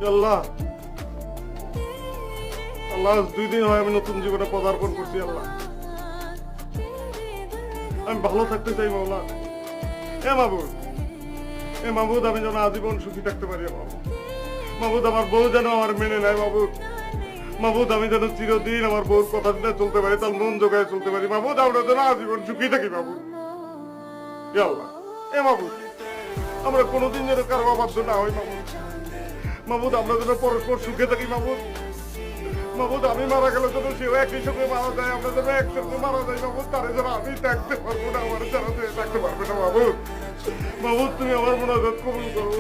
আল্লাহ আল্লাহ, 2 দিন হয় আমি নতুন জীবনে পদার্পণ করছি। আল্লাহ, আমি ভালো থাকতে চাই মাওলা। মাহবুব, মাহবুব, আমি যেন আজীবন সুখী থাকতে পারি। মাহবুব, আমার বউ যেন আমার মেনে নেয়। মাহবুব, মাহবুব, আমি যেন চিরদিন আমার বউর কথা শুনে চলতে পারি, তার মন জোগায় চলতে পারি। মাহবুব, আমরা যেন আজীবন সুখী থাকি। মাহবুব, আল্লাহ, মাহবুব, আমরা কোনোদিন যেন কারো অবাধ্য না হই। মাহবুব, মাহবুব, আমরা যেন পরস্পর সুখে থাকি। মাহবুব, মাহবুব, আমি মারা গেলে যেন সেও একই সঙ্গে মারা যায়, আমরা যেন একসঙ্গে মারা যাই। মাহবুব, তারে যেন আমি থাকতে পারবো না, আমার যারা থাকতে পারবে না। মাহবুব, মাহবুব, তুমি আমার মোনাজাত কবুল করো।